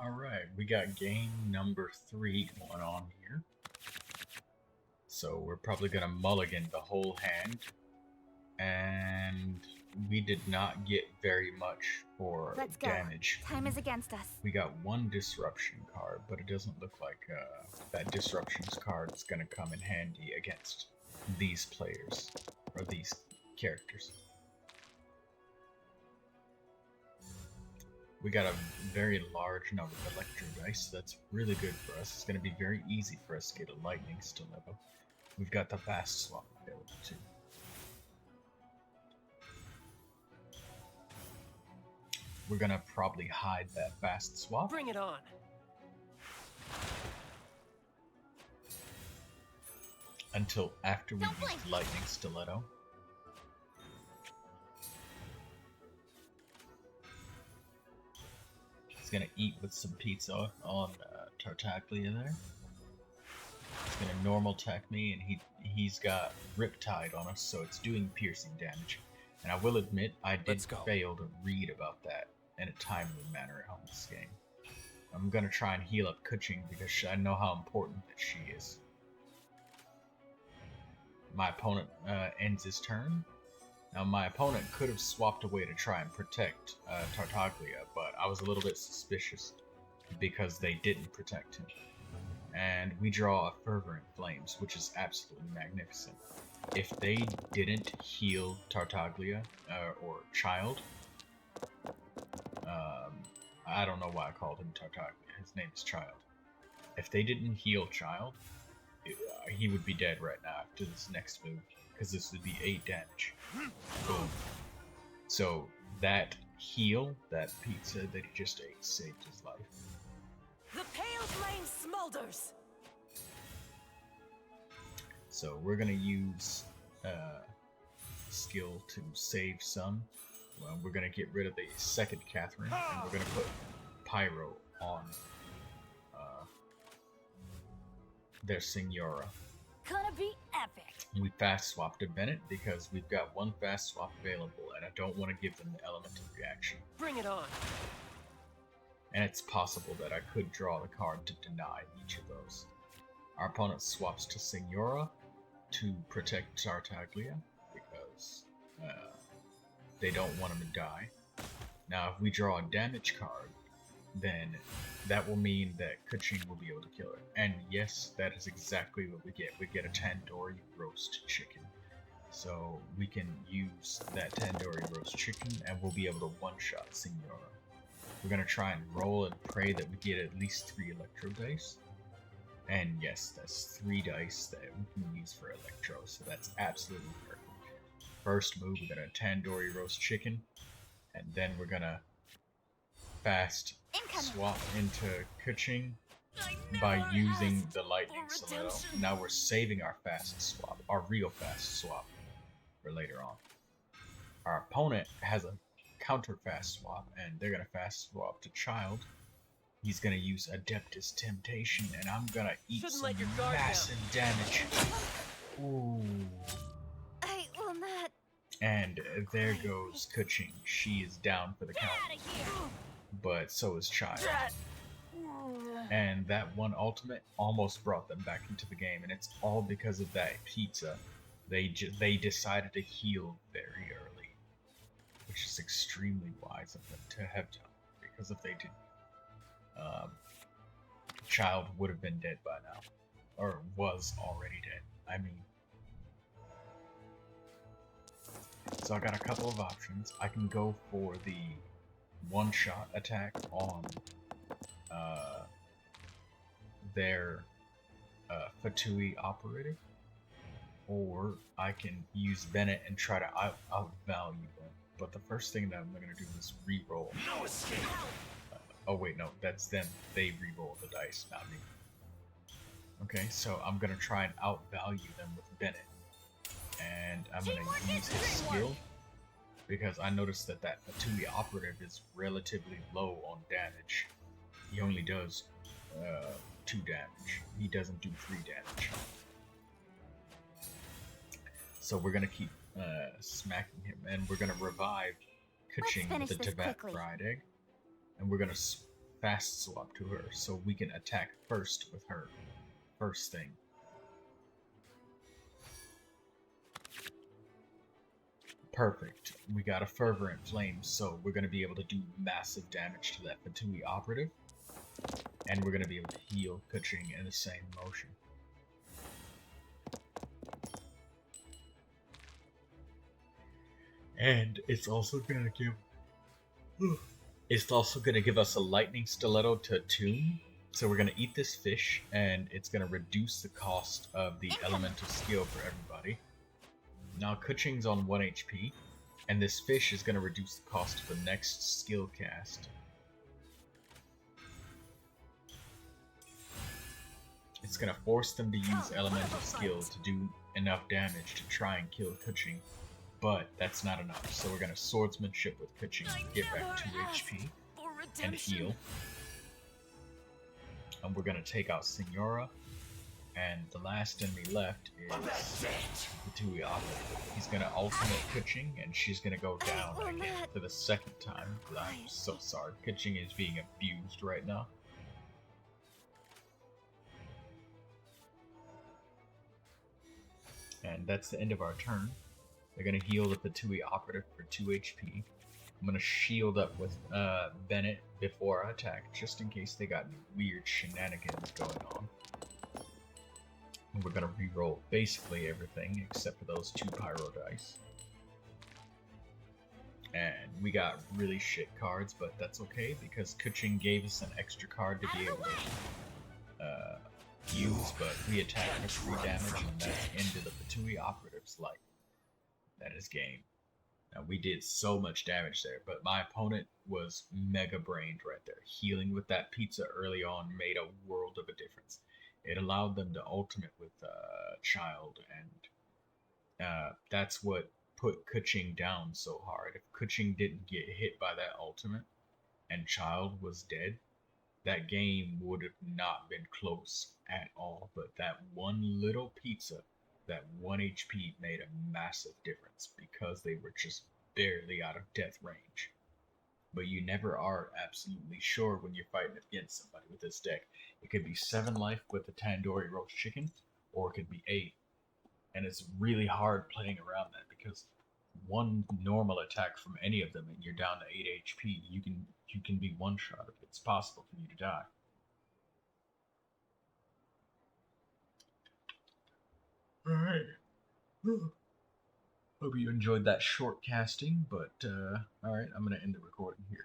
Alright, we got game number 3 going on here. So we're probably gonna mulligan the whole hand. And we did not get very much for Let's go. damage. Time is against us. We got one disruption card, but it doesn't look like that disruptions card is gonna come in handy against these players, or these characters. We got a very large number of electro dice, so that's really good for us. It's going to be very easy for us to get a lightning stiletto. We've got the fast swap available too. We're going to probably hide that fast swap. Bring it on. Until after we use lightning stiletto. Gonna eat with some pizza on Tartaglia there. He's gonna normal attack me, and he's got Riptide on us, so it's doing piercing damage. And I will admit, I did fail to read about that in a timely manner on this game. I'm gonna try and heal up Kuching because I know how important that she is. My opponent ends his turn. Now, my opponent could have swapped away to try and protect Tartaglia, but I was a little bit suspicious because they didn't protect him. And we draw a Fervent Flames, which is absolutely magnificent. If they didn't heal Tartaglia, or Child, I don't know why I called him Tartaglia, his name is Child. If they didn't heal Child, he would be dead right now after this next move. Because this would be 8 damage. Boom. So that heal, that pizza that he just ate, saved his life. The pale flame smolders. So we're gonna use skill to save some. Well, we're gonna get rid of the second Catherine, and we're gonna put Pyro on their Signora. Gonna be epic. We fast swapped to Bennett because we've got one fast swap available, and I don't want to give them the elemental reaction. Bring it on. And it's possible that I could draw the card to deny each of those. Our opponent swaps to Signora to protect Tartaglia because they don't want him to die. Now, if we draw a damage card, then that will mean that Kuching will be able to kill her. And yes, that is exactly what we get. We get a tandoori roast chicken. So we can use that tandoori roast chicken and we'll be able to one-shot Signora. We're going to try and roll and pray that we get at least 3 electro dice. And yes, that's 3 dice that we can use for electro, so that's absolutely perfect. First move, we're going to tandoori roast chicken, and then we're going to fast swap into Kuching by using the lightning stiletto. Now we're saving our fast swap, our real fast swap, for later on. Our opponent has a counter fast swap, and they're gonna fast swap to Child. He's gonna use Adeptus Temptation, and I'm gonna eat some massive damage. Ooh. I will not. And there goes Kuching. She is down for the count. But so is Child. And that one ultimate almost brought them back into the game, and it's all because of that pizza. They decided to heal very early, which is extremely wise of them to have done, because if they didn't, Child would have been dead by now, or was already dead. I mean, so I got a couple of options. I can go for the one-shot attack on their Fatui operator, or I can use Bennett and try to outvalue them. But the first thing that I'm going to do is re-roll. No escape. Oh wait, no, that's them. They re-roll the dice, not me. Okay, so I'm going to try and outvalue them with Bennett. And I'm going to use his skill, because I noticed that Fatui operative is relatively low on damage. He only does 2 damage. He doesn't do 3 damage. So we're gonna keep smacking him, and we're gonna revive Kuching with the Tibet fried egg, and we're gonna fast swap to her so we can attack first with her. First thing. Perfect. We got a Fervent Flame, so we're going to be able to do massive damage to that Fatui operative. And we're going to be able to heal Kuching in the same motion. And it's also going to give us a lightning stiletto to attune. So we're going to eat this fish, and it's going to reduce the cost of the elemental skill for everybody. Now Kuching's on 1 HP, and this fish is going to reduce the cost of the next skill cast. It's going to force them to use elemental skill to do enough damage to try and kill Kuching, but that's not enough. So we're going to swordsmanship with Kuching, get back 2 HP, and heal. And we're going to take out Signora. And the last enemy left is the Tui Operative. He's gonna ultimate Kuching, and she's gonna go down again for the second time. I'm so sorry. Kuching is being abused right now. And that's the end of our turn. They're gonna heal the Fatui Operative for 2 HP. I'm gonna shield up with Bennett before I attack, just in case they got any weird shenanigans going on. And we're gonna reroll basically everything except for those 2 pyro dice. And we got really shit cards, but that's okay because Kuching gave us an extra card to be able to use, but we attack for 3 damage, and that's the end of the Fatui Operative's life. That is game. Now we did so much damage there, but my opponent was mega brained right there. Healing with that pizza early on made a world of a difference. It allowed them to ultimate with Child, and that's what put Kuching down so hard. If Kuching didn't get hit by that ultimate and Child was dead, that game would have not been close at all. But that one little pizza, that 1 HP made a massive difference because they were just barely out of death range. But you never are absolutely sure when you're fighting against somebody with this deck. It could be 7 life with a tandoori roast chicken, or it could be 8. And it's really hard playing around that because one normal attack from any of them and you're down to 8 HP, you can be one-shot. It's possible for you to die. Alright. Hope you enjoyed that short casting, but alright, I'm going to end the recording here.